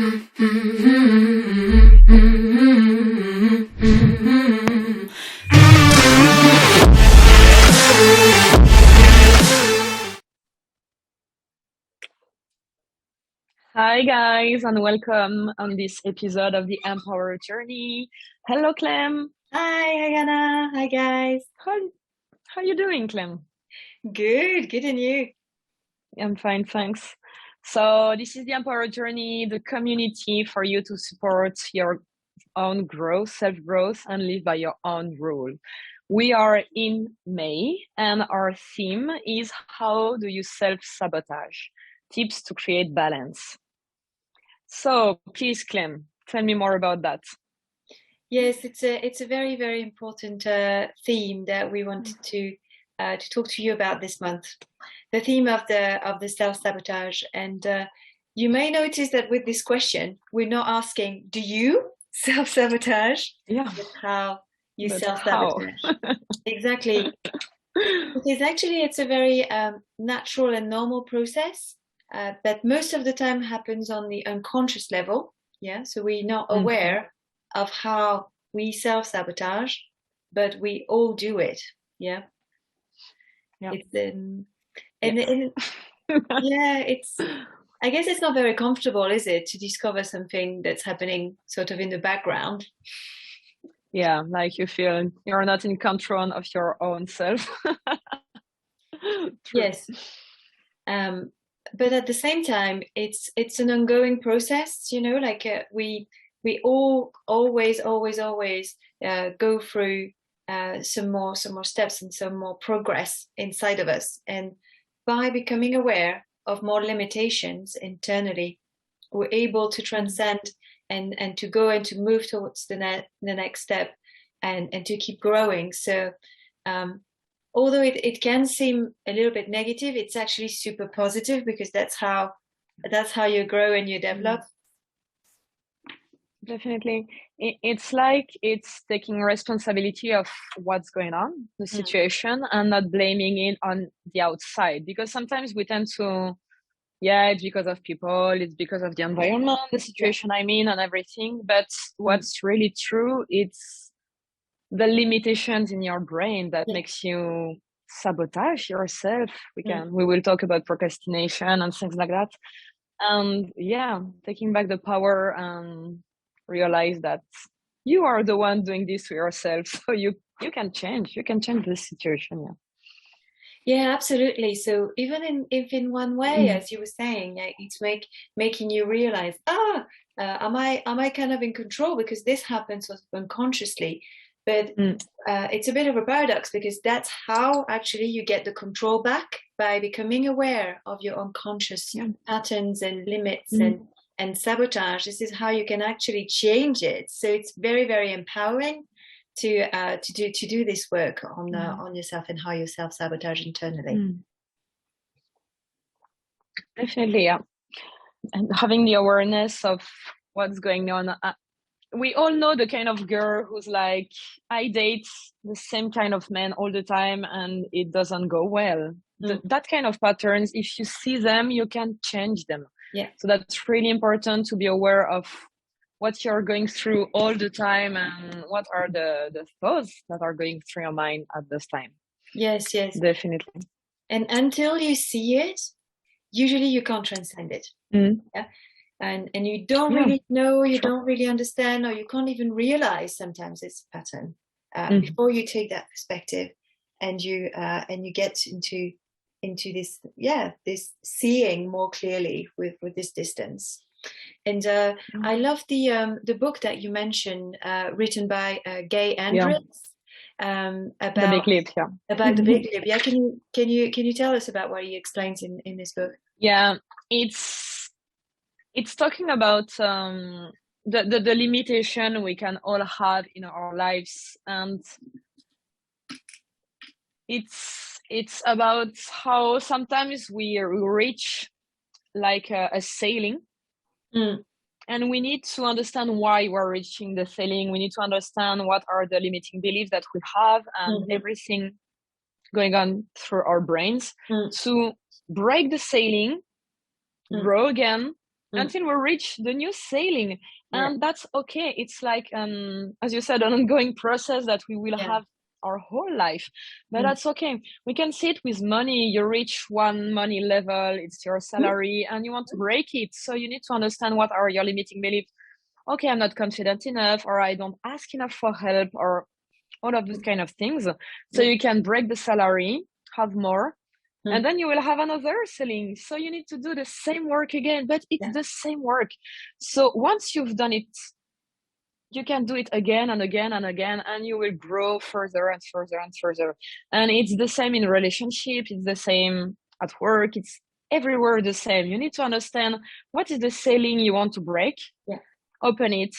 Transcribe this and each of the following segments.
Hi guys, and welcome on this episode of the EmpowHer Journey. Hello Clem. Hi, Anna. Hi, guys. How you doing, Clem? Good, and you? I'm fine, thanks. So this is the EmpowHer Journey, the community for you to support your own growth, self-growth, and live by your own rule. We are in May, and our theme is how do you self-sabotage? Tips to create balance. So please, Clem, tell me more about that. Yes, it's a very, very important theme that we wanted to talk to you about this month. The theme of the self-sabotage, and you may notice that with this question, we're not asking, do you self-sabotage? Yeah. But how you But self-sabotage. how? Exactly. Because actually, it's a very natural and normal process that most of the time happens on the unconscious level. Yeah, so we're not aware of how we self-sabotage, but we all do it. Yeah. Yeah. And yeah, I guess it's not very comfortable, is it, to discover something that's happening sort of in the background? Yeah, like you feel you're not in control of your own self. Yes. But at the same time, it's an ongoing process, like we all always go through some more steps and some more progress inside of us. And by becoming aware of more limitations internally, we're able to transcend and to go and to move towards the next step and to keep growing. So although it can seem a little bit negative, it's actually super positive because that's how you grow and you develop. Definitely. It's like it's taking responsibility of what's going on, the situation, and not blaming it on the outside. Because sometimes we tend to, it's because of people, it's because of the environment, the situation and everything. But what's really true, it's the limitations in your brain that makes you sabotage yourself. We will talk about procrastination and things like that. And taking back the power and realize that you are the one doing this to yourself. So you can change the situation. Yeah, absolutely. So even if in one way, as you were saying, it's making you realize, am I kind of in control because this happens sort of unconsciously. But it's a bit of a paradox because that's how actually you get the control back, by becoming aware of your unconscious patterns and limits and sabotage. This is how you can actually change it. So it's very, very empowering to do this work on yourself and how you self-sabotage internally. Definitely, yeah. And having the awareness of what's going on. We all know the kind of girl who's like, I date the same kind of man all the time and it doesn't go well. That kind of patterns, if you see them, you can change them. Yeah. So that's really important to be aware of what you're going through all the time and what are the thoughts that are going through your mind at this time. Yes. Definitely. And until you see it, usually you can't transcend it. Yeah. And you don't really know, you don't really understand, or you can't even realize sometimes it's a pattern before you take that perspective and you get into this seeing more clearly with this distance. And I love the book that you mentioned, written by Gay Andrews, about the big leap. About the big leap. Yeah, can you tell us about what he explains in this book? Yeah, it's talking about the limitation we can all have in our lives, and it's about how sometimes we reach like a ceiling, and we need to understand why we're reaching the ceiling. We need to understand what are the limiting beliefs that we have and everything going on through our brains to break the ceiling, grow again, until we reach the new sailing. Yeah. And that's okay. It's like, as you said, an ongoing process that we will Yeah. have our whole life, but that's okay. We can see it with money. You reach one money level, it's your salary, and you want to break it. So you need to understand what are your limiting beliefs. Okay, I'm not confident enough, or I don't ask enough for help, or all of those kind of things. So you can break the salary, have more, and then you will have another selling. So you need to do the same work again, but it's the same work. So once you've done it, you can do it again and again and again, and you will grow further and further and further. And it's the same in relationship. It's the same at work. It's everywhere the same. You need to understand what is the ceiling you want to break, open it,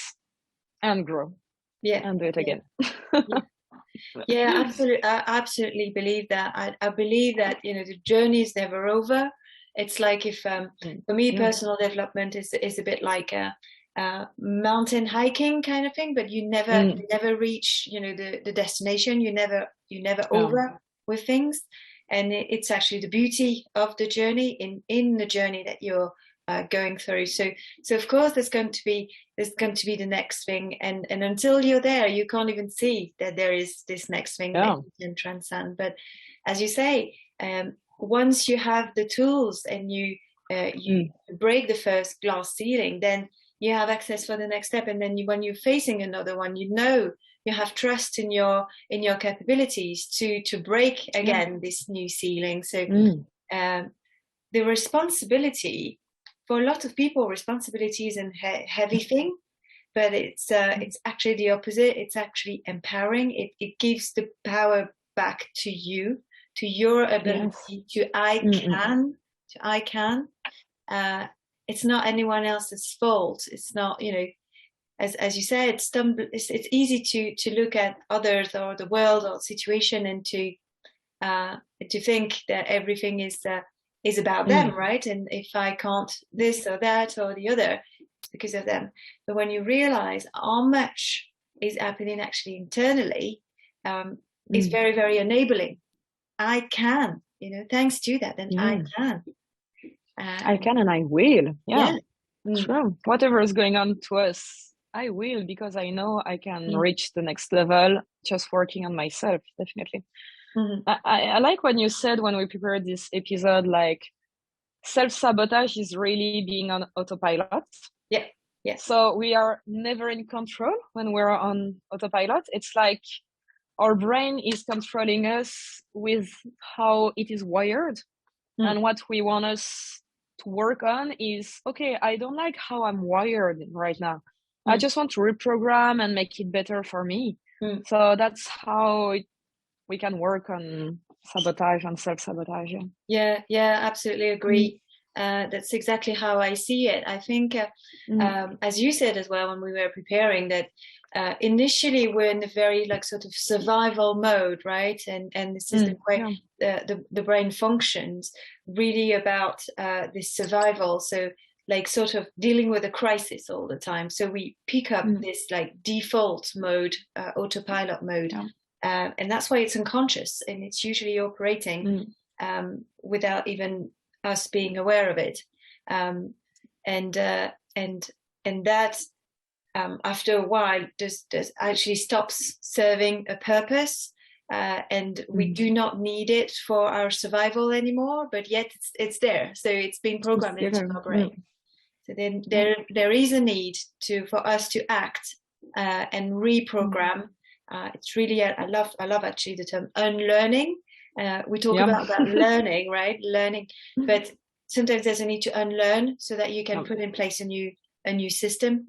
and grow. And do it again. Absolutely. I absolutely believe that. I believe that, you know, the journey is never over. It's like if, for me, personal development is a bit like a mountain hiking kind of thing, but you never reach, you know, the destination. You never over with things. And it's actually the beauty of the journey in the journey that you're going through. So of course there's going to be the next thing, and until you're there, you can't even see that there is this next thing that you can transcend. But as you say, once you have the tools and you break the first glass ceiling, then you have access for the next step. And then when you're facing another one, you know, you have trust in your capabilities to break again this new ceiling. So the responsibility, for a lot of people, responsibility is a heavy thing, but it's actually the opposite. It's actually empowering. It gives the power back to you, to your ability to I can. It's not anyone else's fault. It's not, you know, as you said, it's easy to look at others or the world or situation and to think that everything is about them, right? And if I can't this or that or the other, it's because of them. But when you realize how much is happening actually internally, it's very, very enabling. I can, you know, thanks to that, then I can. I can and I will. True. Whatever is going on to us, I will, because I know I can reach the next level just working on myself, definitely. I like when you said, when we prepared this episode, like self-sabotage is really being on autopilot. So we are never in control when we're on autopilot. It's like our brain is controlling us with how it is wired. And what we want us to work on is, okay, I don't like how I'm wired right now. I just want to reprogram and make it better for me. So that's how we can work on sabotage and self-sabotage. Yeah, absolutely agree. That's exactly how I see it. I think, as you said as well, when we were preparing, that initially we're in a very like sort of survival mode, right? And this is the way the brain functions, really about this survival. So like sort of dealing with a crisis all the time. So we pick up this like default mode, autopilot mode. And that's why it's unconscious, and it's usually operating without even us being aware of it. And that after a while does actually stops serving a purpose, and we do not need it for our survival anymore, but yet it's there. So it's been programmed into our brain. So then there is a need for us to act and reprogram. It's really, I love actually the term unlearning. We talk about that learning, right? Learning, but sometimes there's a need to unlearn so that you can put in place a new system.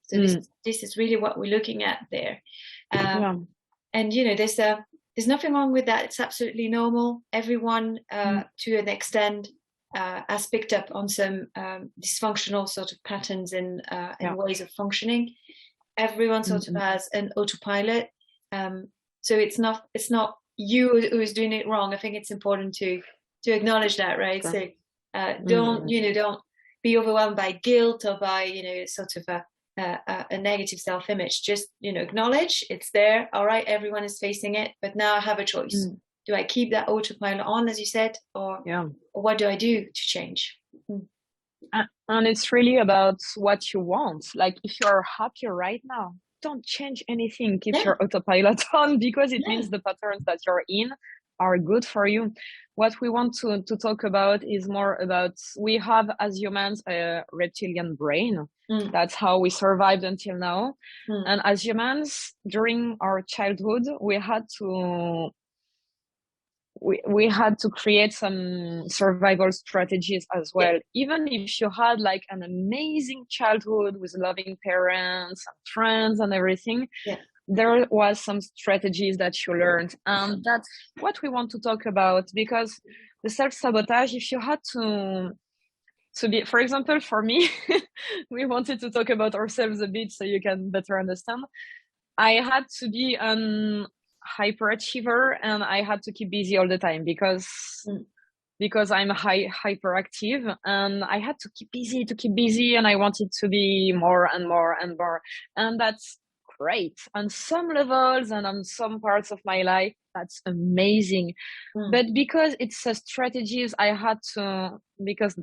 So this is really what we're looking at there. And you know, there's nothing wrong with that. It's absolutely normal. Everyone, to an extent, has picked up on some dysfunctional sort of patterns and ways of functioning. Everyone sort of has an autopilot. So it's not you who's doing it wrong. I think it's important to acknowledge that, right? So don't be overwhelmed by guilt or by, you know, sort of a negative self-image. Just, you know, acknowledge it's there. All right, everyone is facing it, but now I have a choice. Do I keep that autopilot on, as you said, or what do I do to change? And it's really about what you want. Like if you're happy right now, don't change anything. Keep Yeah, your autopilot on, because it yeah, means the patterns that you're in are good for you. What we want to talk about is more about, we have as humans a reptilian brain. mm, That's how we survived until now. mm, And as humans, during our childhood, we had to create some survival strategies as yeah, well. Even if you had like an amazing childhood with loving parents and friends and everything, yeah, there was some strategies that you learned. And that's what we want to talk about, because the self-sabotage, if you had to be, for example, for me, we wanted to talk about ourselves a bit so you can better understand. I had to be an hyperachiever, and I had to keep busy all the time mm, because I'm hyperactive, and I had to keep busy, and I wanted to be more and more and more. And that's great on some levels, and on some parts of my life, that's amazing. mm, But because it's a strategies I had to, because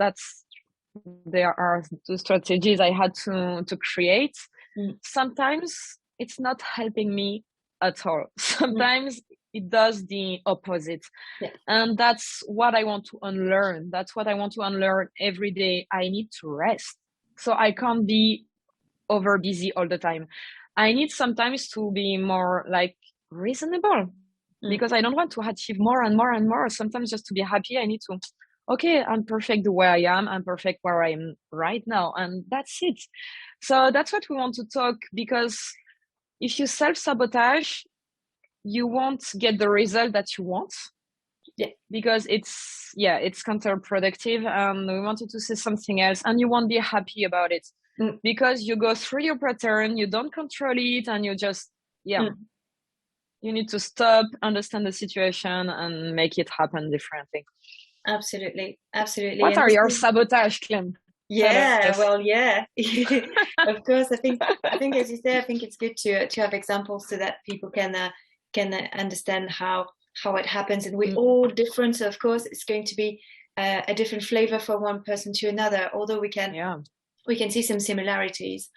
there are two strategies I had to create. mm, Sometimes it's not helping me at all. mm, Sometimes it does the opposite. yeah, And that's what I want to unlearn. That's what I want to unlearn every day. I need to rest. So I can't be over busy all the time. I need sometimes to be more like reasonable, mm, because I don't want to achieve more and more and more. Sometimes just to be happy, I need to, okay, I'm perfect the way I am. I'm perfect where I am right now. And that's it. So that's what we want to talk, because if you self-sabotage, you won't get the result that you want, yeah, because it's counterproductive, and we wanted to say something else, and you won't be happy about it, mm, because you go through your pattern, you don't control it, and you just, mm. you need to stop, understand the situation, and make it happen differently. Absolutely, absolutely. What And are this your is, sabotage, Clem? Tell yeah, us. well, yeah. Of course, I think as you say, I think it's good to have examples so that people can understand how it happens, and we're Mm, all different. So of course, it's going to be a different flavor for one person to another. Although yeah. we can see some similarities,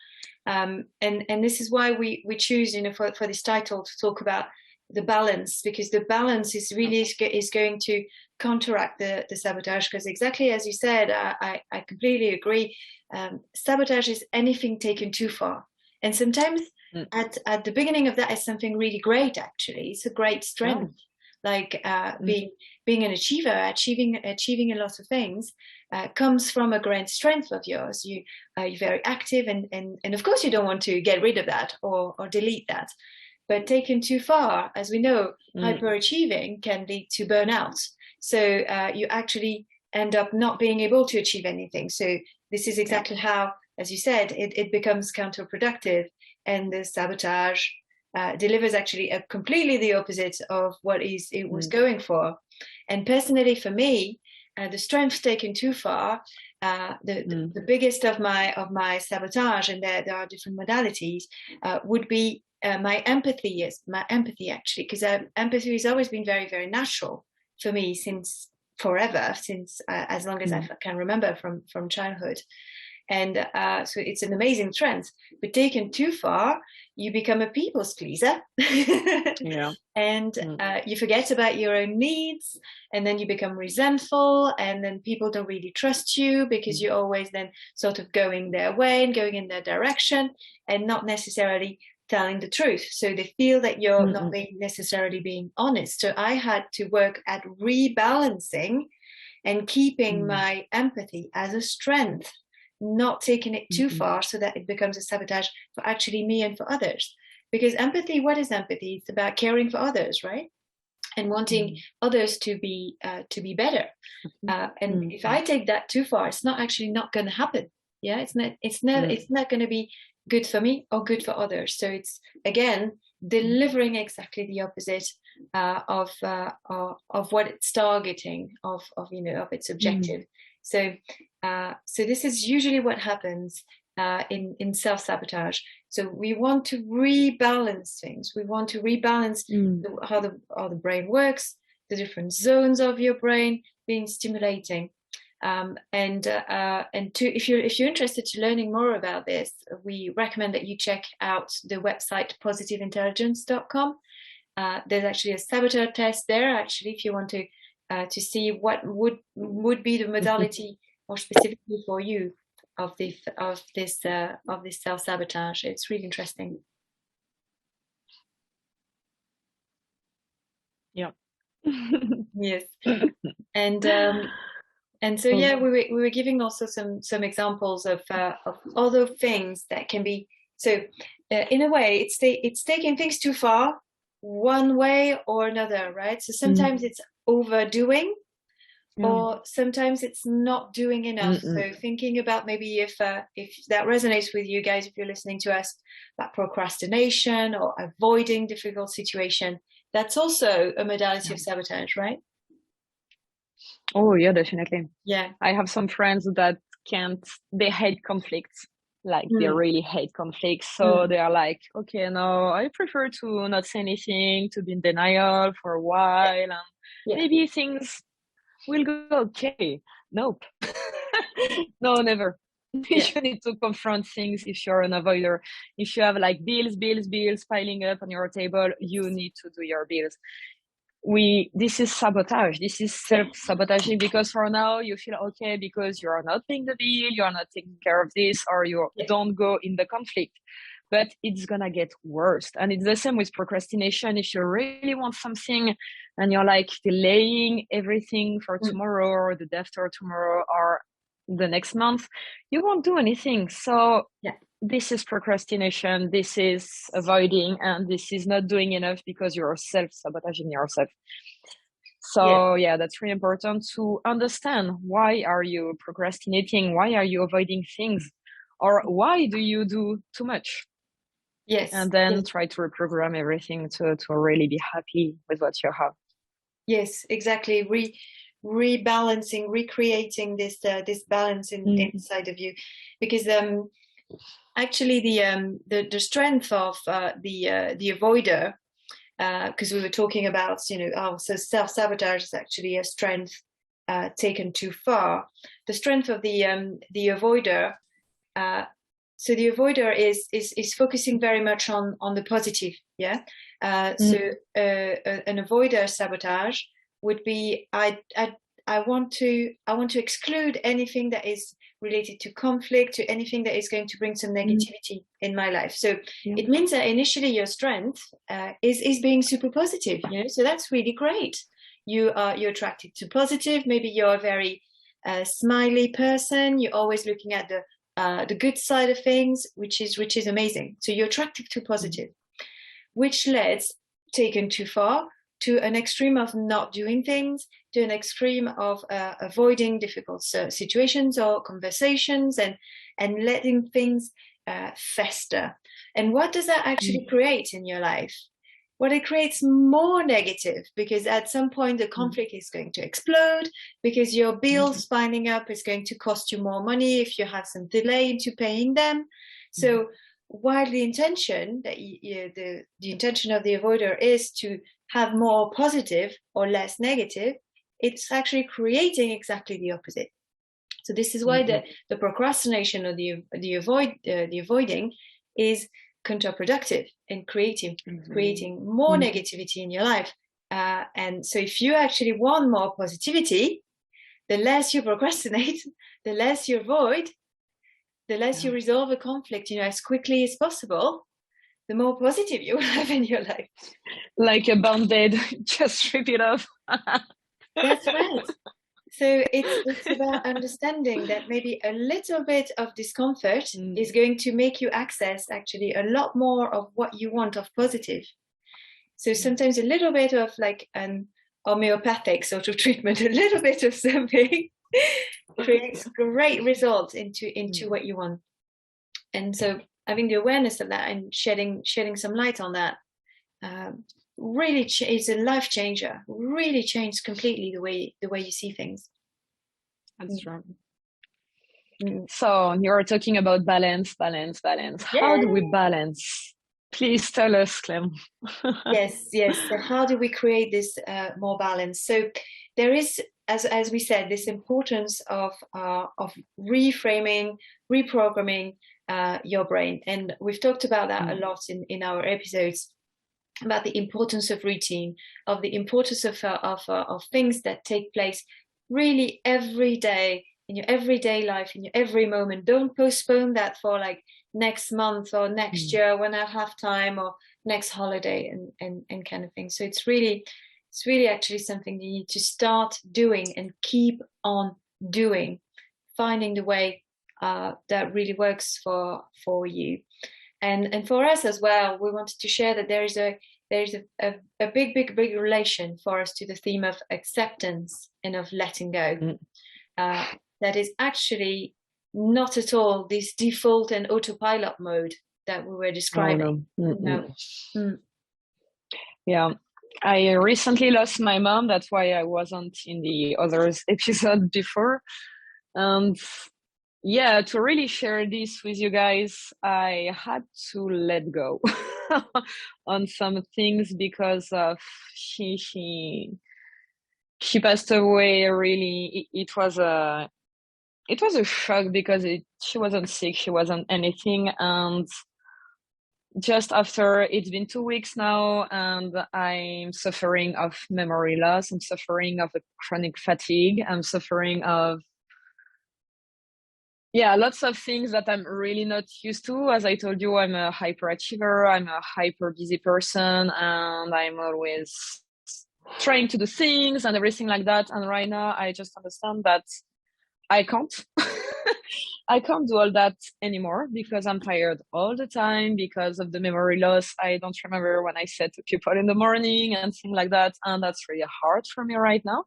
and this is why we choose, for this title to talk about the balance, because the balance is really is going to counteract the sabotage. Because exactly as you said, I completely agree. Sabotage is anything taken too far, and sometimes Mm, at the beginning of that is something really great. Actually, it's a great yeah. strength, like Mm, being an achiever, achieving a lot of things. Comes from a great strength of yours. You're very active, and of course you don't want to get rid of that or delete that. But taken too far, as we know, mm, hyperachieving can lead to burnout. So you actually end up not being able to achieve anything. So this is yeah. exactly how, as you said, it becomes counterproductive, and the sabotage delivers actually a completely the opposite of what it was Mm, going for. And personally, for me, the strength taken too far, mm, the biggest of my sabotage, and there are different modalities, would be my empathy. Is my empathy actually, because empathy has always been very, very natural for me since forever, since as long as I mm, can remember from childhood. And so it's an amazing trend, but taken too far, you become a people's pleaser. yeah. And Mm, you forget about your own needs, and then you become resentful, and then people don't really trust you because mm, you're always then sort of going their way and going in their direction, and not necessarily telling the truth. So they feel that you're mm, not mm, being necessarily being honest. So I had to work at rebalancing and keeping mm, my empathy as a strength, not taking it mm, too mm, far so that it becomes a sabotage for actually me and for others. Because empathy, what is empathy? It's about caring for others, right? And wanting mm, others to be better. And mm, if mm, I take that too far, it's not actually not going to happen. Yeah, it's not going to be good for me or good for others. So it's again mm, delivering exactly the opposite of what it's targeting, of its mm, objective. So so this is usually what happens in self sabotage. So we want to rebalance things. We want to rebalance mm, how the brain works, the different zones of your brain being stimulating. And if you're interested to learning more about this, we recommend that you check out the website positiveintelligence.com. There's actually a saboteur test there, actually, if you want to see what would be the modality more specifically for you of this self-sabotage. It's really interesting. Yeah. Yes. And so yeah, we were giving also some examples of other things that can be. So in a way, it's taking things too far, one way or another, right? So sometimes it's overdoing, or sometimes it's not doing enough. So thinking about maybe if that resonates with you guys, if you're listening to us, that procrastination or avoiding difficult situation, that's also a modality of sabotage, right? Oh yeah, definitely. Yeah. I have some friends that they hate conflicts. Like they really hate conflicts. So they are like, okay, no, I prefer to not say anything, to be in denial for a while, and maybe things will go okay. Nope. No, never. You need to confront things if you're an avoider. If you have like bills piling up on your table, you need to do your bills. This is sabotage. This is self-sabotaging, because for now you feel okay because you are not paying the bill, you are not taking care of this, or you don't go in the conflict. But it's gonna get worse. And it's the same with procrastination. If you really want something and you're like delaying everything for tomorrow or the day after tomorrow or the next month, you won't do anything. So this is procrastination, this is avoiding, and this is not doing enough because you're self-sabotaging yourself. So yeah, that's really important to understand, why are you procrastinating? Why are you avoiding things? Or why do you do too much? Yes. And then try to reprogram everything to really be happy with what you have. Yes, exactly. Rebalancing, recreating this balance inside of you, because actually the strength of the avoider, because we were talking about, so self-sabotage is actually a strength taken too far. The strength of the avoider, so the avoider is focusing very much on the positive, yeah. So an avoider sabotage would be, I want to exclude anything that is related to conflict, to anything that is going to bring some negativity in my life. So it means that initially your strength is being super positive, so that's really great. You're attracted to positive. Maybe you're a very smiley person. You're always looking at the good side of things, which is amazing. So you're attracted to positive, which leads, taken too far, to an extreme of not doing things, to an extreme of avoiding difficult situations or conversations, and letting things fester. And what does that actually create in your life? Well, it creates more negative, because at some point the conflict is going to explode, because your bills piling up is going to cost you more money if you have some delay into paying them. So while the intention the intention of the avoider is to have more positive or less negative, it's actually creating exactly the opposite. So this is why the procrastination or the avoiding is counterproductive and creating more negativity in your life. And so if you actually want more positivity, the less you procrastinate, the less you avoid, the less you resolve a conflict, as quickly as possible, the more positive you will have in your life. Like a band-aid, just rip it off. That's right. So it's about understanding that maybe a little bit of discomfort is going to make you access actually a lot more of what you want of positive. So sometimes a little bit of like an homeopathic sort of treatment, a little bit of something creates great results into what you want. And so having the awareness of that and shedding some light on that really is a life changer. Really changed completely the way you see things. That's right. So you're talking about balance. Yay! How do we balance? Please tell us, Clem. Yes, yes. So how do we create this more balance? So there is, as we said, this importance of reframing, reprogramming your brain, and we've talked about that a lot in our episodes about the importance of routine, of the importance of things that take place really every day in your everyday life, in your every moment. Don't postpone that for like next month or next year when I have time, or next holiday, and kind of thing. So it's really actually something you need to start doing and keep on doing, finding the way that really works for you. And for us as well, we wanted to share that there's a big relation for us to the theme of acceptance and of letting go. That is actually not at all this default and autopilot mode that we were describing. Oh, no. Yeah, I recently lost my mom. That's why I wasn't in the other episode before. And yeah, to really share this with you guys, I had to let go on some things because of she passed away. Really, it was a shock because she wasn't sick, she wasn't anything, and just after, it's been 2 weeks now, and I'm suffering of memory loss. I'm suffering of a chronic fatigue. I'm suffering of lots of things that I'm really not used to. As I told you, I'm a hyperachiever. I'm a hyper busy person, and I'm always trying to do things and everything like that. And right now, I just understand that I can't. I can't do all that anymore because I'm tired all the time because of the memory loss. I don't remember when I said to people in the morning and things like that. And that's really hard for me right now.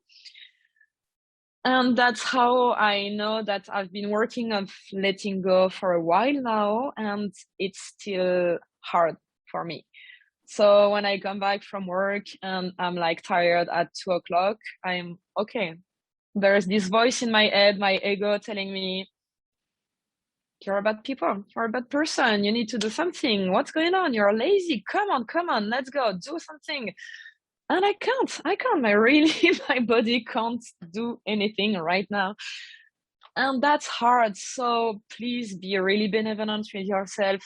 And that's how I know that I've been working on letting go for a while now, and it's still hard for me. So when I come back from work and I'm like tired at 2 o'clock, I'm okay. There's this voice in my head, my ego telling me, you're a bad people, you're a bad person, you need to do something. What's going on? You're lazy. Come on, let's go, do something. And I can't. My body can't do anything right now. And that's hard. So please be really benevolent with yourself,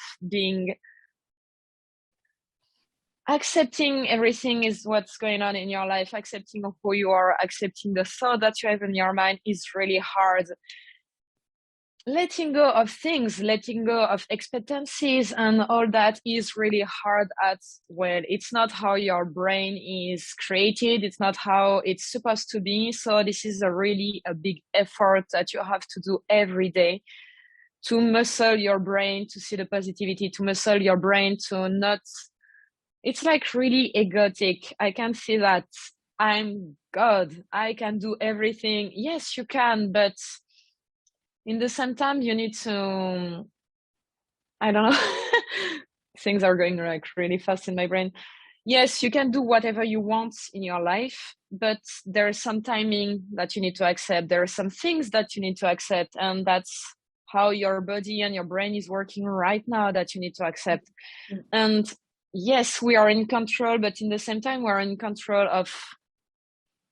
accepting everything is what's going on in your life, accepting who you are, accepting the thought that you have in your mind is really hard. Letting go of things, letting go of expectancies and all that is really hard as well. It's not how your brain is created. It's not how it's supposed to be. So this is a big effort that you have to do every day to muscle your brain to see the positivity, to muscle your brain to not, it's like really egotic. I can see that I'm God. I can do everything. Yes, you can, but in the same time, you need to, I don't know, things are going like really fast in my brain. Yes, you can do whatever you want in your life, but there's some timing that you need to accept. There are some things that you need to accept, and that's how your body and your brain is working right now that you need to accept. And yes, we are in control, but in the same time, we're in control of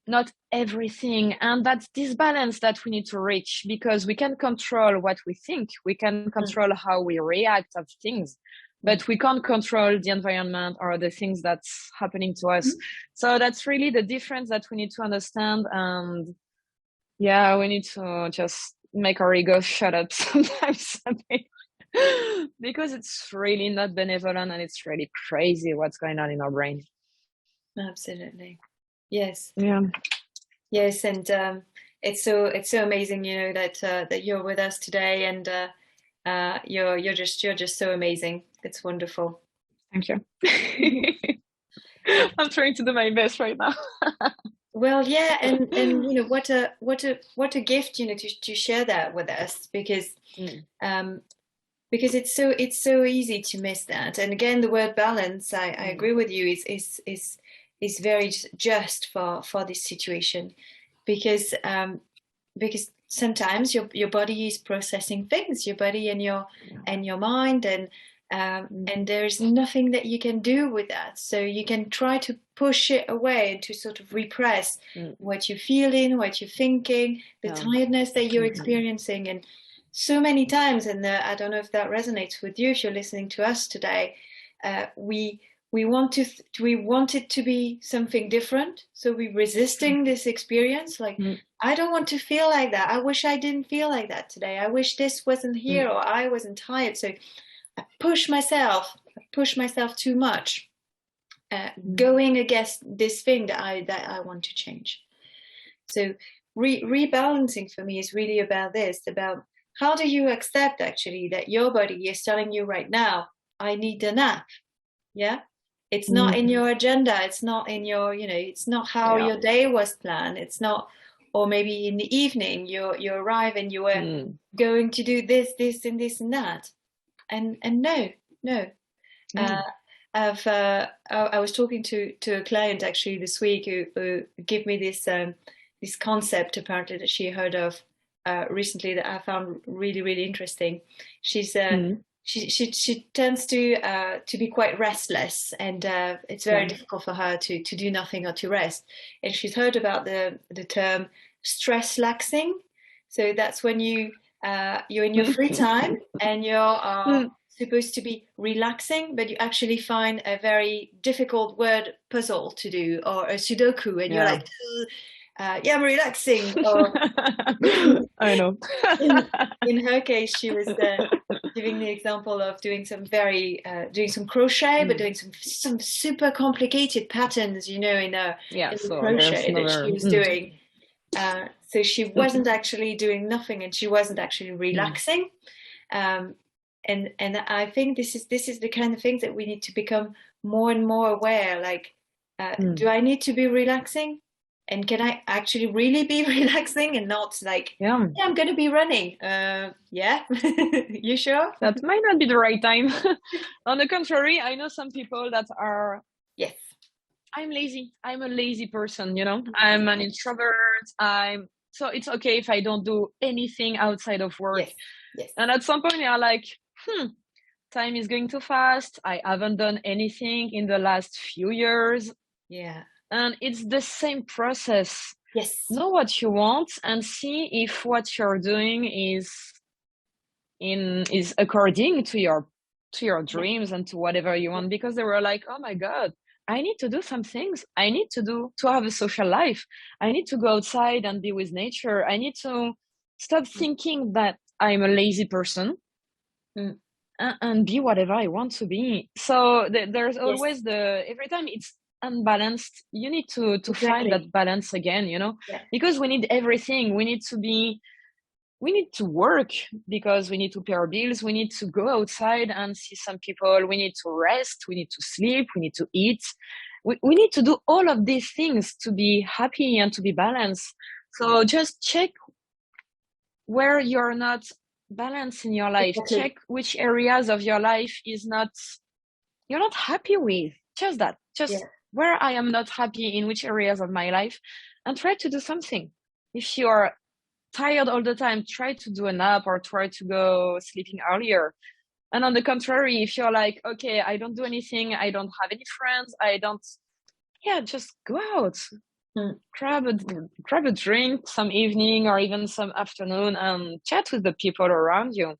not everything. And that's this balance that we need to reach, because we can control what we think, we can control how we react of things, but we can't control the environment or the things that's happening to us. So that's really the difference that we need to understand. And yeah, we need to just make our ego shut up sometimes because it's really not benevolent, and it's really crazy what's going on in our brain. Absolutely. Yes. Yeah. Yes, and it's so amazing, you know, that you're with us today, and you're just so amazing. It's wonderful. Thank you. I'm trying to do my best right now. Well, yeah, and you know, what a gift, you know, to share that with us, because it's so easy to miss that. And again, the word balance, I agree with you, is very just for this situation, because sometimes your body is processing things, your body and your mind, And there's nothing that you can do with that. So you can try to push it away, to sort of repress what you're feeling, what you're thinking, the tiredness that you're experiencing. And so many times, and I don't know if that resonates with you, if you're listening to us today, we want it to be something different. So we're resisting this experience. Like, I don't want to feel like that. I wish I didn't feel like that today. I wish this wasn't here, or I wasn't tired. So I push myself too much, going against this thing that I want to change. So rebalancing for me is really about this, about how do you accept actually that your body is telling you right now, I need a nap. Yeah. It's not in your agenda. It's not in your, it's not how your day was planned. It's not, or maybe in the evening you arrive and you were going to do this, and this and that. And no. I was talking to a client actually this week who gave me this concept apparently that she heard of recently that I found really, really interesting. She's she tends to be quite restless, and it's very difficult for her to do nothing or to rest. And she's heard about the term stress laxing. So that's when you're in your free time and you're supposed to be relaxing, but you actually find a very difficult word puzzle to do, or a Sudoku, and you're like, I'm relaxing. Or I know. in her case, she was giving the example of doing some crochet, but doing some super complicated patterns, in the crochet that she was doing. So she wasn't actually doing nothing, and she wasn't actually relaxing. And I think this is the kind of things that we need to become more and more aware. Like, do I need to be relaxing? And can I actually really be relaxing and not like, I'm going to be running? You sure? That might not be the right time. On the contrary, I know some people that are, I'm lazy. I'm a lazy person, I'm an introvert. So it's okay if I don't do anything outside of work. Yes. And at some point they are like, time is going too fast. I haven't done anything in the last few years. Yeah. And it's the same process. Yes. Know what you want and see if what you're doing is according to your dreams and to whatever you want. Because they were like, oh my God, I need to do some things. I need to have a social life. I need to go outside and be with nature. I need to stop thinking that I'm a lazy person and be whatever I want to be. So there's always every time it's unbalanced, you need to find that balance again, because we need everything. We need to work because we need to pay our bills. We need to go outside and see some people. We need to rest. We need to sleep. We need to eat. We need to do all of these things to be happy and to be balanced. So just check where you're not balanced in your life. Check which areas of your life you're not happy with. Just that. Where I am not happy in which areas of my life, and try to do something. If you're tired all the time, try to do a nap or try to go sleeping earlier. And on the contrary, if you're like, okay, I don't do anything, I don't have any friends, just go out, grab a drink some evening or even some afternoon and chat with the people around you.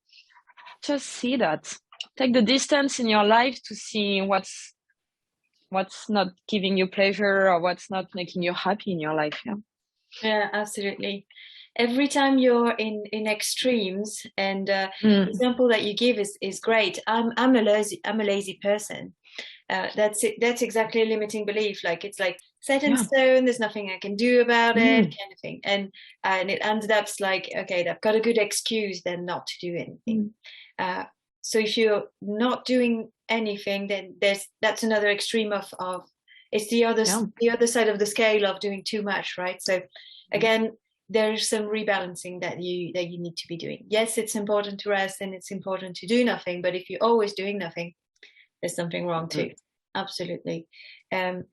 Just see that. Take the distance in your life to see what's not giving you pleasure or what's not making you happy in your life. Yeah, absolutely. Every time you're in extremes, and the example that you give is great. I'm a lazy person. That's it. That's exactly a limiting belief. Like, it's like set in stone. There's nothing I can do about it, kind of thing. And it ended up like, okay, I've got a good excuse then not to do anything. So if you're not doing anything, then that's another extreme of it's the other side of the scale of doing too much, right? So again, there's some rebalancing that you need to be doing. Yes, it's important to rest and it's important to do nothing, but if you're always doing nothing, there's something wrong too. Absolutely. And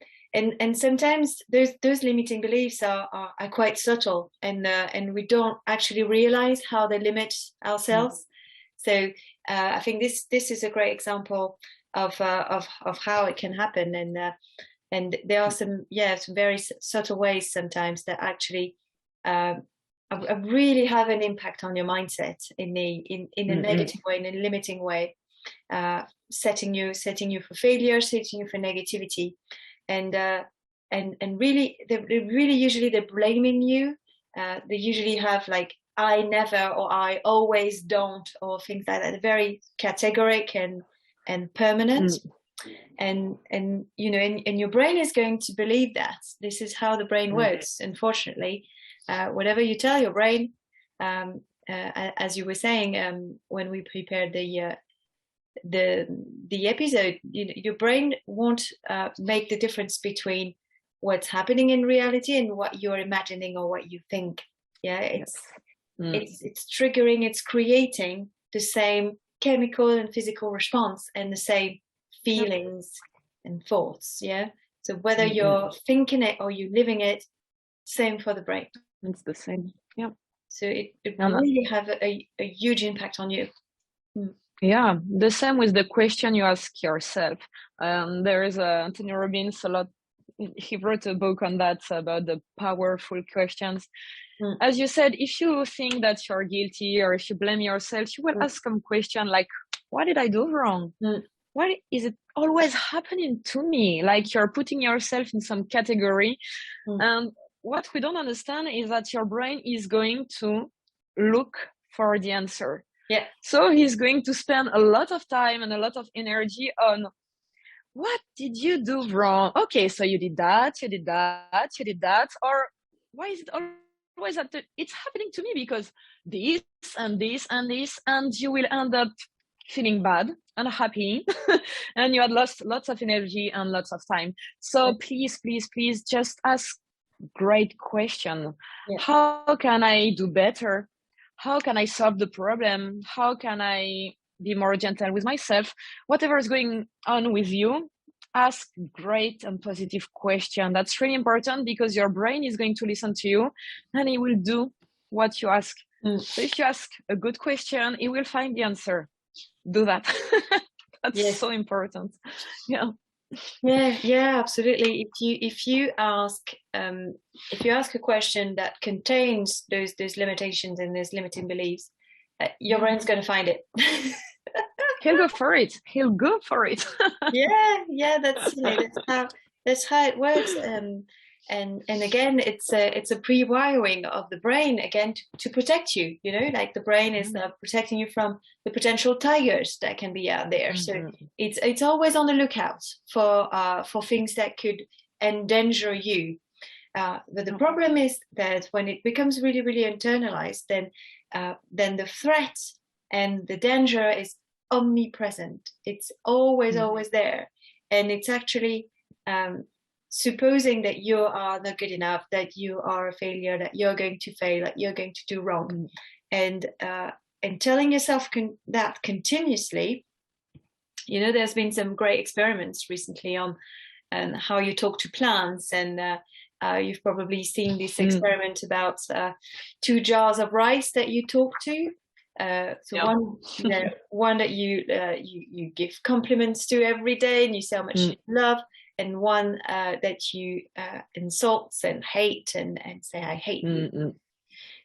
sometimes those limiting beliefs are quite subtle, and we don't actually realize how they limit ourselves. So I think this is a great example of how it can happen, and there are some very subtle ways sometimes that actually really have an impact on your mindset in a negative way, in a limiting way, setting you for failure, setting you for negativity, and really usually they're blaming you. They usually have like I never or I always don't or things like that. They're very categoric and permanent. And you know, and your brain is going to believe that this is how the brain works. Unfortunately, whatever you tell your brain, as you were saying when we prepared the episode, you know, your brain won't make the difference between what's happening in reality and what you're imagining or what you think. Yeah, it's triggering, it's creating the same chemical and physical response and the same feelings and thoughts. Yeah, so whether you're thinking it or you're living it, same for the brain. It's the same. Yeah. So it really have a huge impact on you. Yeah, the same with the question you ask yourself. There is Anthony Robbins a lot. He wrote a book on that about the powerful questions. As you said, if you think that you're guilty or if you blame yourself, you will ask some question like, what did I do wrong? Why is it always happening to me? Like you're putting yourself in some category. And what we don't understand is that your brain is going to look for the answer. Yeah. So he's going to spend a lot of time and a lot of energy on what did you do wrong? Okay, so you did that, or why is it always that it's happening to me because this and this and this, and you will end up feeling bad, unhappy, and you had lost lots of energy and lots of time. So please just ask great question. How can I do better? How can I solve the problem? How can I be more gentle with myself? Whatever is going on with you, ask great and positive question. That's really important because your brain is going to listen to you and it will do what you ask. So if you ask a good question, it will find the answer. Do that. That's so important. Yeah, absolutely. If you ask a question that contains those limitations and those limiting beliefs, your brain's going to find it. He'll go for it. Yeah, that's how it works. And again, it's a pre-wiring of the brain again to protect you. You know, like the brain is protecting you from the potential tigers that can be out there. So it's always on the lookout for things that could endanger you. But the problem is that when it becomes really, really internalized, then the threat and the danger is omnipresent. It's always there, and it's actually supposing that you are not good enough, that you are a failure, that you're going to fail, that you're going to do wrong, and telling yourself that continuously. You know, there's been some great experiments recently on how you talk to plants, and you've probably seen this experiment about 2 jars of rice that you talk to. One that you give compliments to every day and you say how much you love, and one that you insult and hate and say I hate you.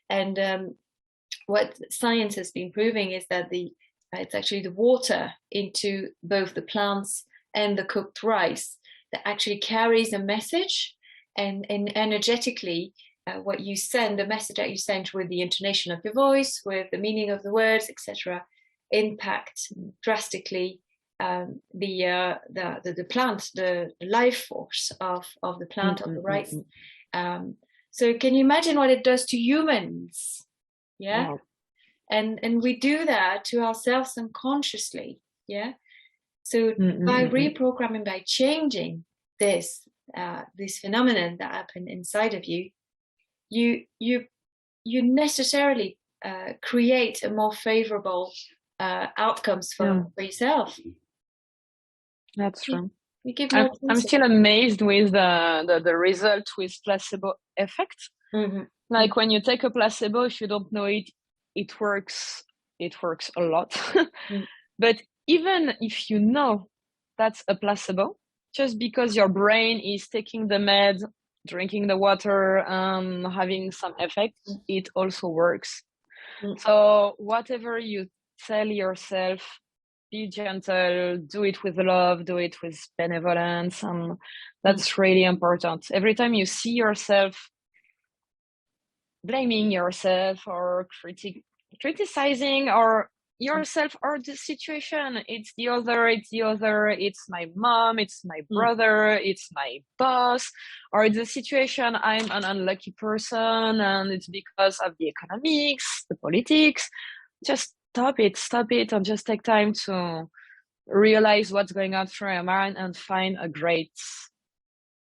And what science has been proving is that it's actually the water into both the plants and the cooked rice that actually carries a message, and energetically what you send, the message that you send with the intonation of your voice, with the meaning of the words, etc., impact drastically the plant, the life force of the plant, of the rice. So can you imagine what it does to humans? Yeah. Wow. And we do that to ourselves unconsciously. Yeah. So by reprogramming, by changing this phenomenon that happened inside of you, you necessarily create a more favorable outcomes for yourself. That's true. I'm still amazed with the result with placebo effect. Like when you take a placebo, if you don't know it, it works it works a lot. Mm. But even if you know that's a placebo, just because your brain is taking the med, drinking the water, having some effect, it also works. So whatever you tell yourself, be gentle, do it with love, do it with benevolence, and that's really important. Every time you see yourself blaming yourself or criticizing or yourself or the situation, it's the other, it's my mom, it's my brother, it's my boss, or it's the situation, I'm an unlucky person and it's because of the economics, the politics. Just stop it and just take time to realize what's going on through your mind and find a great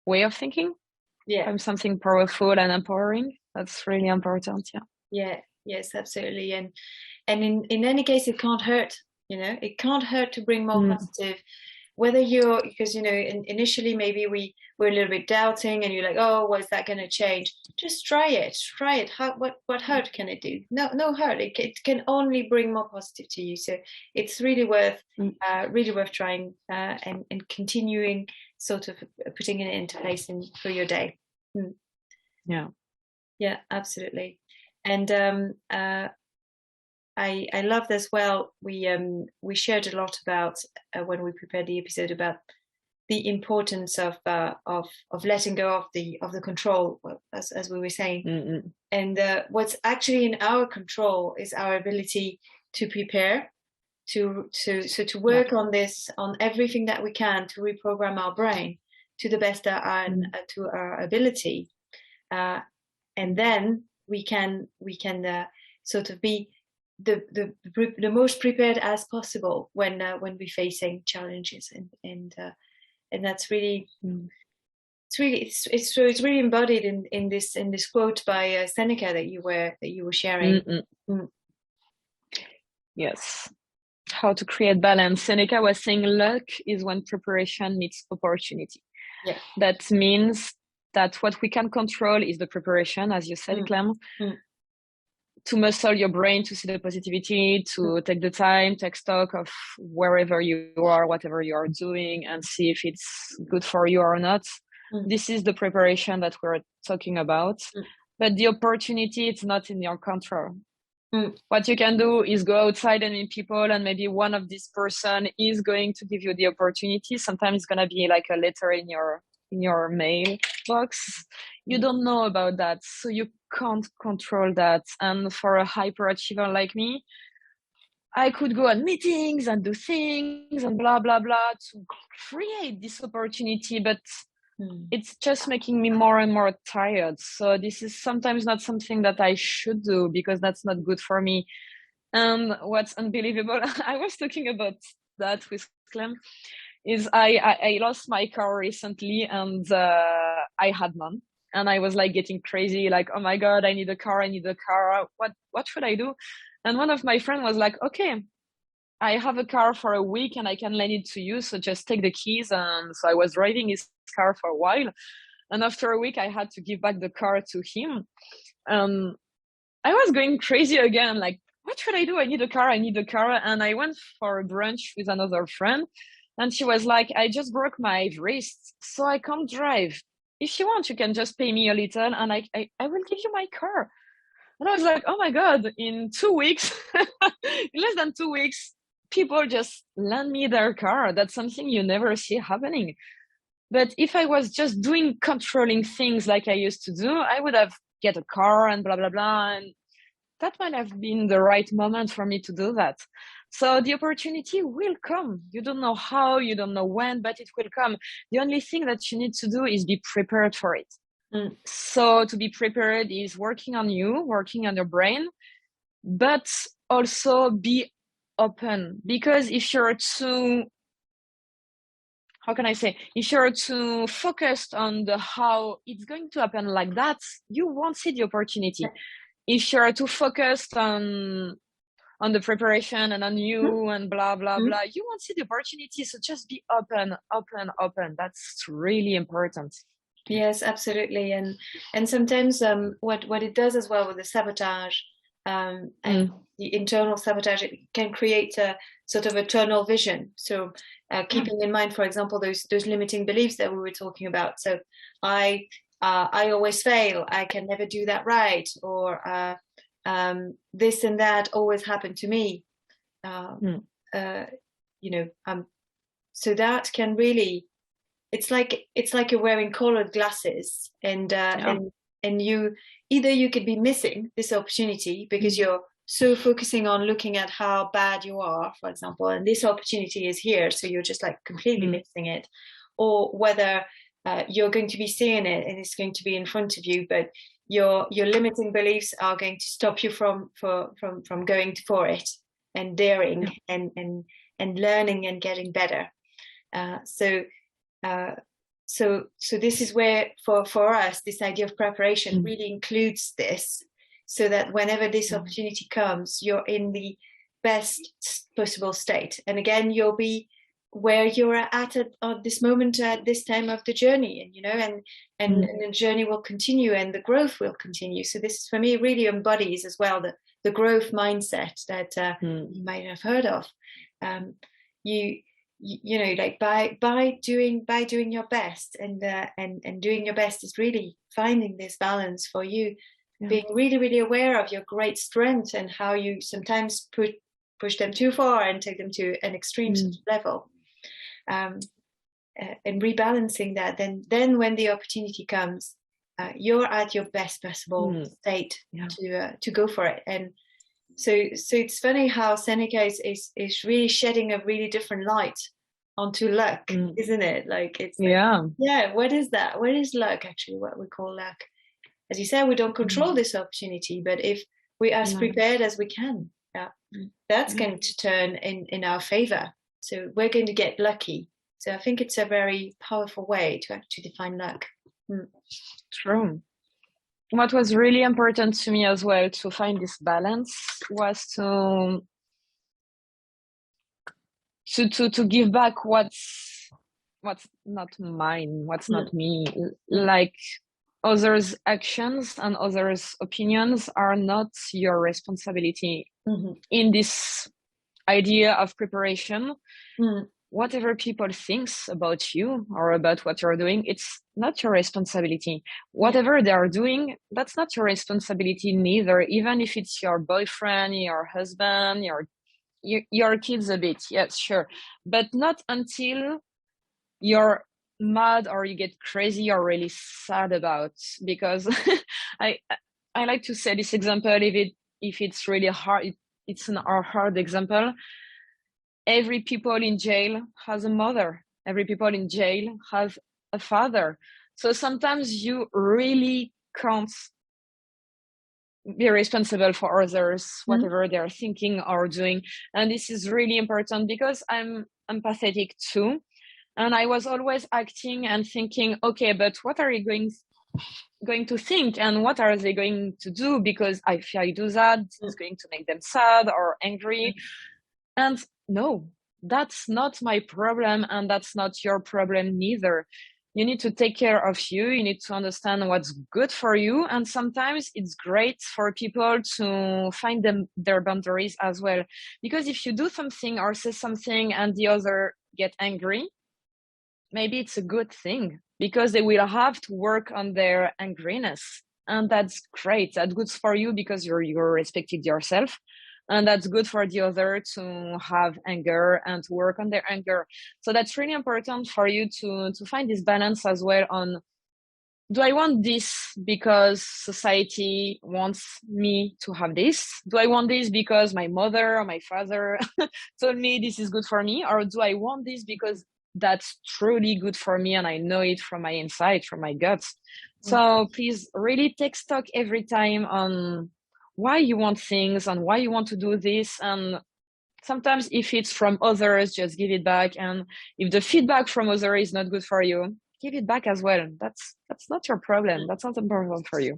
way of thinking. Find something powerful and empowering. That's really important. Yes, absolutely. And in any case, it can't hurt, it can't hurt to bring more positive, whether you're, because, initially maybe we were a little bit doubting and you're like, oh, what's that going to change? Just try it. What hurt can it do? No hurt. It can only bring more positive to you. So it's really worth trying and continuing, sort of putting it into place for your day. Yeah, absolutely. And I loved as well. We shared a lot about when we prepared the episode about the importance of letting go of the control, as we were saying. And what's actually in our control is our ability to prepare, to work on this, on everything that we can, to reprogram our brain to the best to our ability, and then we can sort of be the most prepared as possible when we're facing challenges, and that's really it's really embodied in this quote by Seneca that you were sharing. Yes, how to create balance. Seneca was saying luck is when preparation meets opportunity. That means that what we can control is the preparation, as you said, Clem, to muscle your brain, to see the positivity, to take the time, take stock of wherever you are, whatever you are doing, and see if it's good for you or not. This is the preparation that we're talking about. But the opportunity, it's not in your control. What you can do is go outside and meet people, and maybe one of this person is going to give you the opportunity. Sometimes it's going to be like a letter in your mailbox. You don't know about that, so you can't control that. And for a hyperachiever like me, I could go on meetings and do things and blah blah blah to create this opportunity, but it's just making me more and more tired. So this is sometimes not something that I should do, because that's not good for me. And what's unbelievable, I was talking about that with Clem, is I lost my car recently, and I had none. And I was like getting crazy, like, oh my God, I need a car. What should I do? And one of my friends was like, okay, I have a car for a week and I can lend it to you. So just take the keys. And so I was driving his car for a while. And after a week, I had to give back the car to him. I was going crazy again. Like, what should I do? I need a car. And I went for a brunch with another friend. And she was like, I just broke my wrist, so I can't drive. If you want, you can just pay me a little and I will give you my car. And I was like, oh my God, in 2 weeks, in less than 2 weeks, people just lend me their car. That's something you never see happening. But if I was just doing controlling things like I used to do, I would have get a car and blah, blah, blah. And that might have been the right moment for me to do that. So the opportunity will come. You don't know how, you don't know when, but it will come. The only thing that you need to do is be prepared for it. So to be prepared is working on you, working on your brain, but also be open. Because if you're too, how can I say, if you're too focused on the how it's going to happen like that, you won't see the opportunity. If you're too focused on the preparation and on you and blah, blah, blah, you won't see the opportunity. So just be open. That's really important. Yes, absolutely. And sometimes what it does as well with the sabotage and the internal sabotage, it can create a sort of a tunnel vision. So keeping in mind, for example, those limiting beliefs that we were talking about. So I always fail, I can never do that right, or this and that always happened to me. So that can really, it's like you're wearing colored glasses, and you could be missing this opportunity because you're so focusing on looking at how bad you are, for example, and this opportunity is here, so you're just like completely missing it. Or whether you're going to be seeing it and it's going to be in front of you, but your limiting beliefs are going to stop you from going for it and daring and learning and getting better. So this is where for us this idea of preparation really includes this, so that whenever this opportunity comes, you're in the best possible state. And again, you'll be where you're at this moment, at this time of the journey, and the journey will continue and the growth will continue. So this, for me, really embodies as well the growth mindset that you might have heard of. Like by doing your best, and doing your best is really finding this balance for you, being really, really aware of your great strengths and how you sometimes push them too far and take them to an extreme level, and rebalancing that. Then when the opportunity comes, you're at your best possible state to go for it. And so it's funny how Seneca is really shedding a really different light onto luck, isn't it? Like it's what is that? What is luck actually? What we call luck? As you said, we don't control this opportunity, but if we are as prepared as we can, that's going to turn in our favor. So we're going to get lucky. So I think it's a very powerful way to actually define luck. True. What was really important to me as well to find this balance was to give back what's not mine, what's not me. Like others' actions and others' opinions are not your responsibility. In this idea of preparation, whatever people thinks about you or about what you're doing, it's not your responsibility. Whatever they are doing, that's not your responsibility neither, even if it's your boyfriend, your husband, your kids a bit, yes, sure, but not until you're mad or you get crazy or really sad about. Because I like to say this example, if it's really hard, it's a hard example. Every people in jail has a mother. Every people in jail have a father. So sometimes you really can't be responsible for others, whatever they're thinking or doing. And this is really important because I'm empathetic too. And I was always acting and thinking, okay, but what are you going to think and what are they going to do? Because if I do that, it's going to make them sad or angry. And no, that's not my problem, and that's not your problem neither. You need to take care of you. You need to understand what's good for you. And sometimes it's great for people to find their boundaries as well. Because if you do something or say something and the other get angry, maybe it's a good thing because they will have to work on their angriness. And that's great. That's good for you because you're respected yourself. And that's good for the other to have anger and to work on their anger. So that's really important for you to find this balance as well on, do I want this because society wants me to have this? Do I want this because my mother or my father told me this is good for me? Or do I want this because that's truly good for me and I know it from my inside, from my guts? So please really take stock every time on why you want things and why you want to do this. And sometimes if it's from others, just give it back. And if the feedback from others is not good for you, give it back as well. That's not your problem. That's not a problem for you.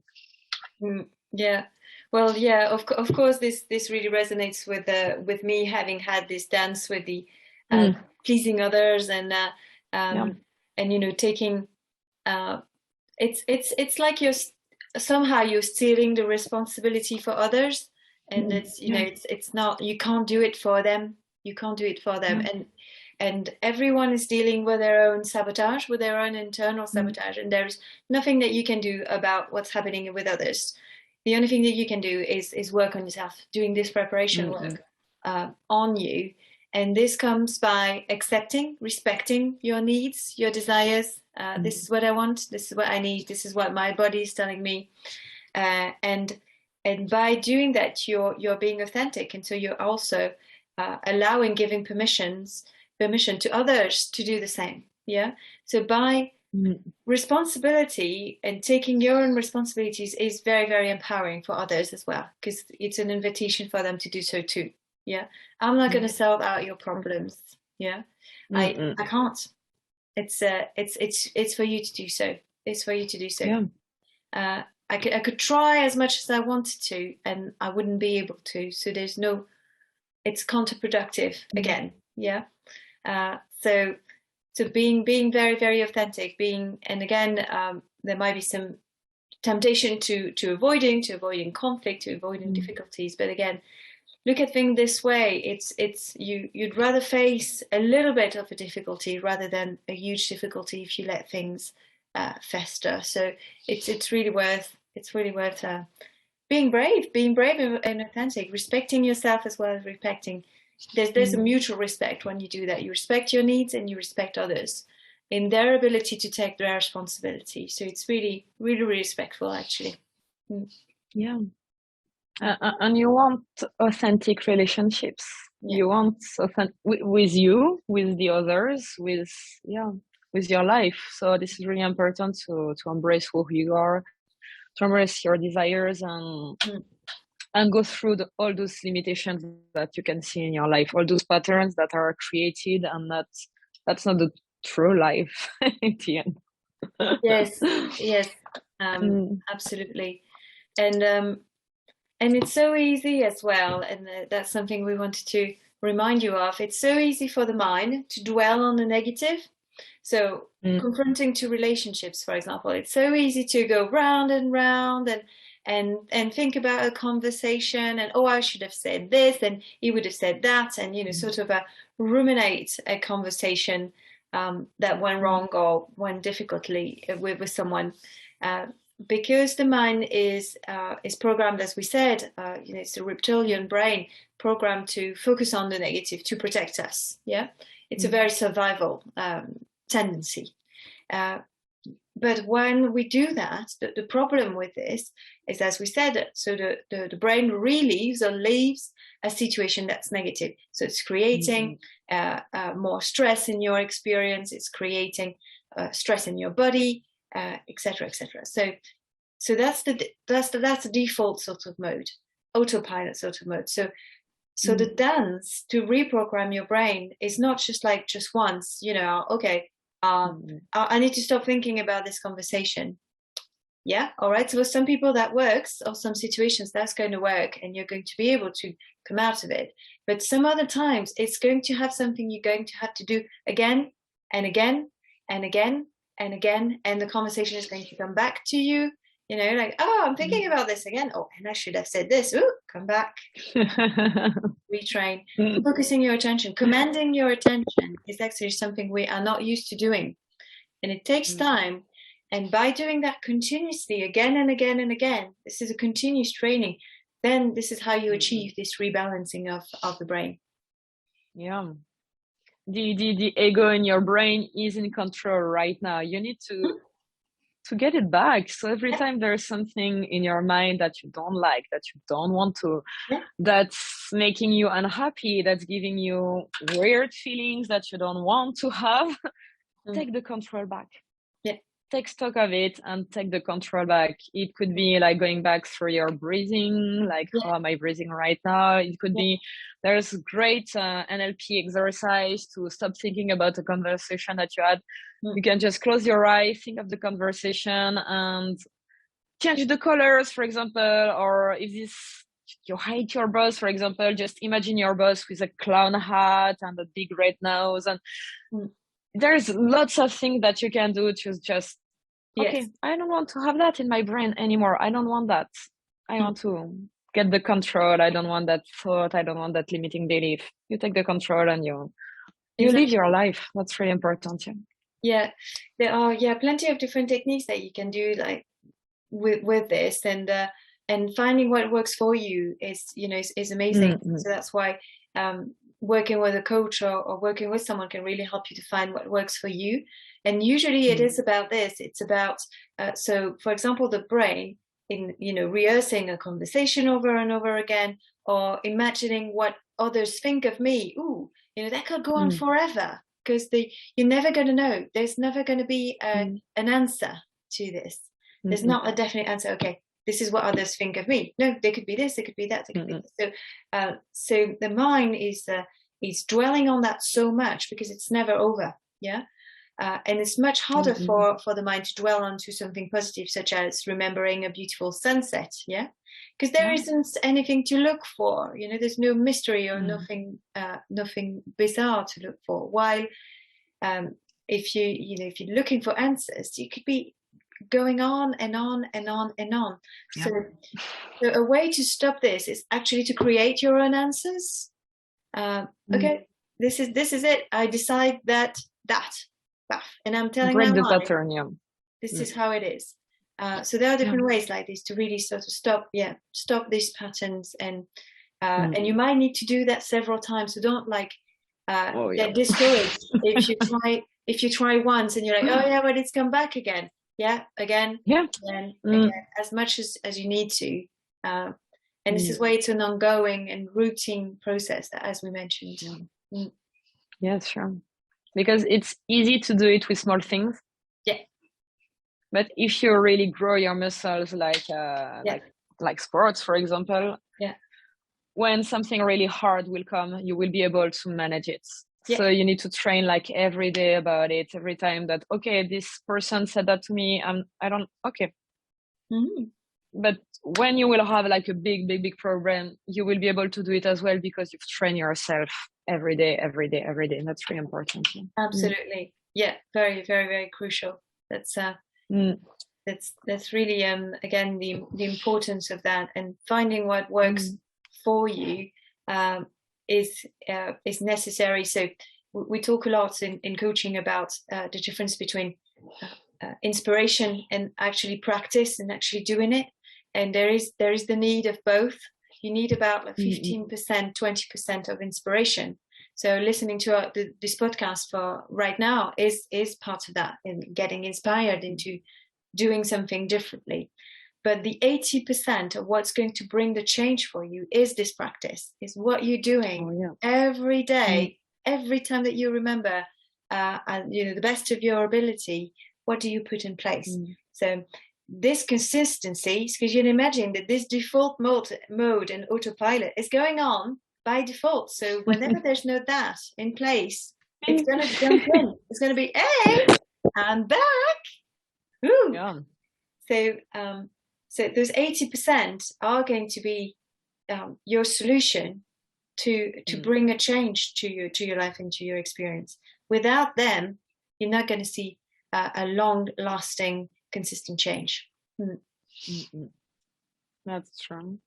Yeah. Well, yeah, of course, this really resonates with me, having had this dance with the pleasing others and taking it's like you're stealing the responsibility for others, And it's, you know, it's not, you can't do it for them. You can't do it for them. And everyone is dealing with their own sabotage, with their own internal sabotage, and there's nothing that you can do about what's happening with others. The only thing that you can do is work on yourself, doing this preparation work on you. And this comes by accepting, respecting your needs, your desires. This is what I want. This is what I need. This is what my body is telling me. And by doing that, you're being authentic, and so you're also allowing, giving permission to others to do the same. Yeah. So by responsibility and taking your own responsibilities is very, very empowering for others as well, because it's an invitation for them to do so too. Yeah. I'm not going to solve out your problems. Yeah. I can't. It's for you to do so. It's for you to do so. Yeah. I could try as much as I wanted to, and I wouldn't be able to. So there's no, it's counterproductive again. Yeah. So being very, very authentic, and again, there might be some temptation to avoiding conflict, to avoiding difficulties. But again, look at things this way. It's you'd rather face a little bit of a difficulty rather than a huge difficulty if you let things fester. So it's really worth being brave and authentic, respecting yourself as well as respecting. There's a mutual respect when you do that. You respect your needs and you respect others in their ability to take their responsibility. So it's really, really, really respectful, actually. Yeah. And you want authentic relationships. Yeah. You want with you, with the others, with your life. So this is really important to embrace who you are, to embrace your desires, and go through all those limitations that you can see in your life, all those patterns that are created, and that's not the true life in the end. Yes, absolutely. And it's so easy as well, and that's something we wanted to remind you of. It's so easy for the mind to dwell on the negative. So confronting to relationships, for example, it's so easy to go round and round and think about a conversation and, oh, I should have said this and he would have said that, and sort of ruminate a conversation that went wrong or went difficultly with someone, because the mind is programmed, as we said, it's the reptilian brain programmed to focus on the negative to protect us. Yeah, it's a very survival tendency. But when we do that, the problem with this is, as we said, so the brain relieves or leaves a situation that's negative. So it's creating more stress in your experience. It's creating stress in your body, etc., etc. So that's the default sort of mode, autopilot sort of mode. So the dance to reprogram your brain is not just once, okay. I need to stop thinking about this conversation. Yeah, all right. So for some people that works, or some situations that's going to work, and you're going to be able to come out of it. But some other times, it's going to have something you're going to have to do again and again and again and again, and the conversation is going to come back to you. Oh, I'm thinking about this again. Oh, and I should have said this. Ooh, come back. Retrain. Focusing your attention, commanding your attention is actually something we are not used to doing. And it takes time. And by doing that continuously again and again and again, this is a continuous training, then this is how you achieve this rebalancing of the brain. Yeah. The ego in your brain is in control right now. You need to get it back. So every time there's something in your mind that you don't like, that you don't want to, that's making you unhappy, that's giving you weird feelings that you don't want to have, take the control back. Take stock of it and take the control back. It could be like going back through your breathing, like how am I breathing right now? It could be, there's great NLP exercise to stop thinking about a conversation that you had. You can just close your eyes, think of the conversation and change the colors, for example, or if you hate your boss, for example, just imagine your boss with a clown hat and a big red nose. And there's lots of things that you can do to just, okay, I don't want to have that in my brain anymore. I don't want that. I want to get the control. I don't want that thought. I don't want that limiting belief. You take the control and you live your life. That's really important. Yeah, there are plenty of different techniques that you can do like with this, and finding what works for you is amazing. So that's why working with a coach or working with someone can really help you to find what works for you. And usually it is about this. It's about so for example, the brain in rehearsing a conversation over and over again, or imagining what others think of me. Ooh, that could go on forever, because you're never going to know. There's never going to be an answer to this. There's not a definite answer. Okay, this is what others think of me. No, they could be this, they could be that, they could be this. So the mind is dwelling on that so much because it's never over. Yeah. And it's much harder for the mind to dwell onto something positive, such as remembering a beautiful sunset. Yeah. Because there isn't anything to look for. There's no mystery or nothing bizarre to look for. While if you're looking for answers, you could be going on and on and on and on. So a way to stop this is actually to create your own answers. Okay, this is it. I decide that, and I'm telling break my the mind, pattern. this is how it is. So there are different ways like this to really sort of stop these patterns, and you might need to do that several times. So don't get discouraged if you try once and you're like, oh yeah, but it's come back again. Again, as much as you need to. And this is why it's an ongoing and routine process, as we mentioned. Yeah, sure. Because it's easy to do it with small things. Yeah. But if you really grow your muscles, like sports, for example, when something really hard will come, you will be able to manage it. Yeah. So you need to train like every day about it. Every time that, okay, this person said that to me, okay. But when you will have like a big problem, you will be able to do it as well because you've trained yourself every day. And that's really important. Absolutely. Yeah. Very, very, very crucial. That's really, again, the importance of that, and finding what works for you is necessary. So we talk a lot in coaching about the difference between inspiration and actually practice and actually doing it. And there is the need of both. You need about 15%, 20% of inspiration. So listening to this podcast for right now is part of that, and getting inspired into doing something differently. But the 80% of what's going to bring the change for you is this practice, is what you're doing every day, every time that you remember, the best of your ability. What do you put in place? So this consistency, because you can imagine that this default mode and autopilot is going on by default. So whenever there's no that in place, it's going to jump in. It's going to be, hey, I'm back. Woo. Yeah. So those 80% are going to be your solution to bring a change to your life and to your experience. Without them, you're not going to see a long-lasting, consistent change. That's true.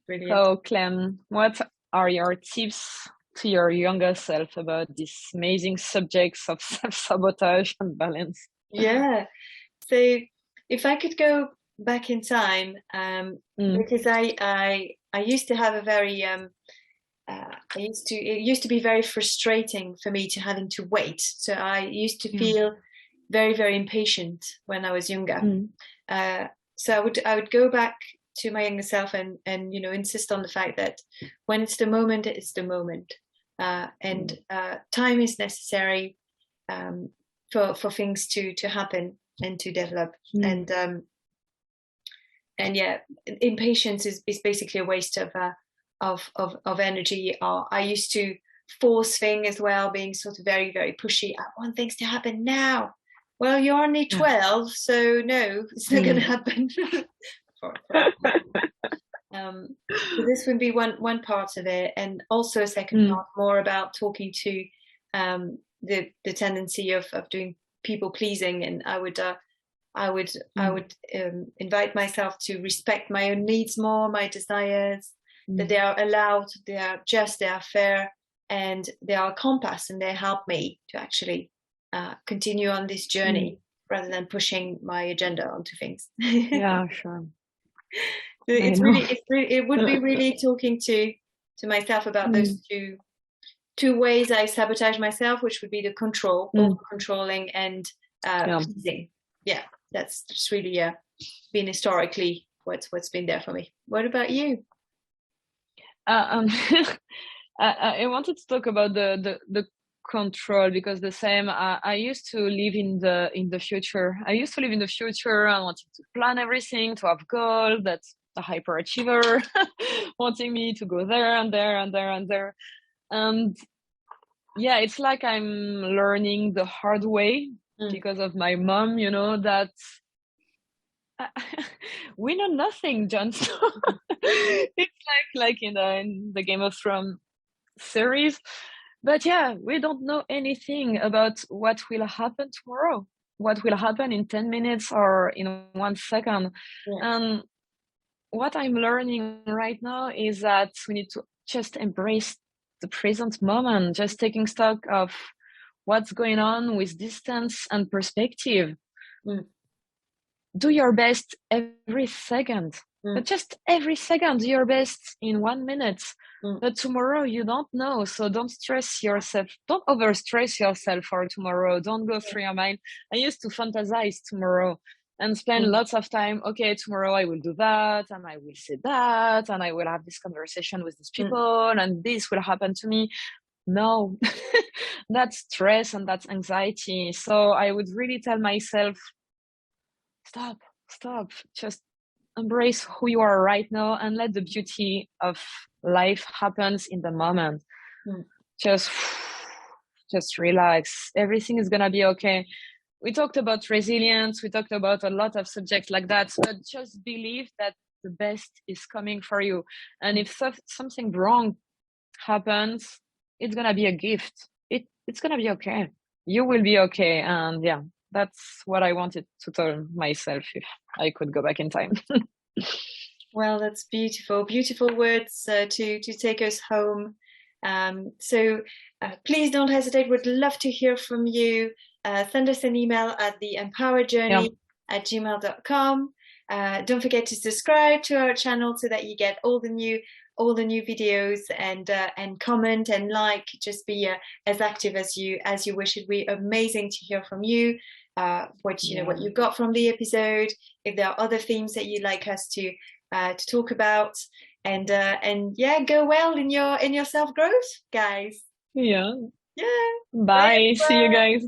Brilliant. So, Clem, what are your tips to your younger self about these amazing subjects of self-sabotage and balance? Yeah. So if I could go back in time, because I used to have a very it used to be very frustrating for me to having to wait. So I used to feel very, very impatient when I was younger. So I would go back to my younger self and insist on the fact that when it's the moment, it's the moment, and time is necessary for things to happen and to develop. And impatience is basically a waste of energy. I used to force things as well, being sort of very, very pushy. I want things to happen now. Well, you're only 12, so no, it's not going to happen. So this would be one part of it, and also a second part more about talking to the tendency of doing people pleasing. And I I would invite myself to respect my own needs more, my desires, that they are allowed, they are just, they are fair, and they are a compass, and they help me to actually continue on this journey rather than pushing my agenda onto things. Yeah, sure. It's really, it would be really talking to myself about those two ways I sabotage myself, which would be the control, over controlling, and pleasing. Yeah, that's just really been historically what's been there for me. What about you? I wanted to talk about the control, because the same, I used to live in the future. I used to live in the future and wanted to plan everything, to have goals. That's a hyperachiever wanting me to go there and there and there and there. And yeah, it's like I'm learning the hard way because of my mom, you know, that we know nothing, John. It's like in the Game of Thrones series. But yeah, we don't know anything about what will happen tomorrow, what will happen in 10 minutes or in 1 second. And what I'm learning right now is that we need to just embrace the present moment, just taking stock of what's going on with distance and perspective. Do your best every second, but just every second, do your best in 1 minute. But tomorrow you don't know, so don't stress yourself. Don't overstress yourself for tomorrow. Don't go through your mind. I used to fantasize tomorrow and spend lots of time. Okay, tomorrow I will do that, and I will say that, and I will have this conversation with these people, and this will happen to me. No, that's stress and that's anxiety. So I would really tell myself, stop, just embrace who you are right now and let the beauty of life happens in the moment. Just relax. Everything is gonna be okay. We talked about resilience. We talked about a lot of subjects like that, but just believe that the best is coming for you. And if something wrong happens, it's gonna be a gift. It's gonna be okay. You will be okay. And yeah, that's what I wanted to tell myself if I could go back in time. Well, that's beautiful, beautiful words to take us home. So please don't hesitate. We'd love to hear from you. Send us an email at theempowherjourney@gmail.com. Don't forget to subscribe to our channel so that you get all the new videos, and comment and like. Just be as active as you wish. It'd be amazing to hear from you. What you got from the episode. If there are other themes that you'd like us to talk about, and go well in your self-growth, guys. Yeah. Bye. Bye. See you guys.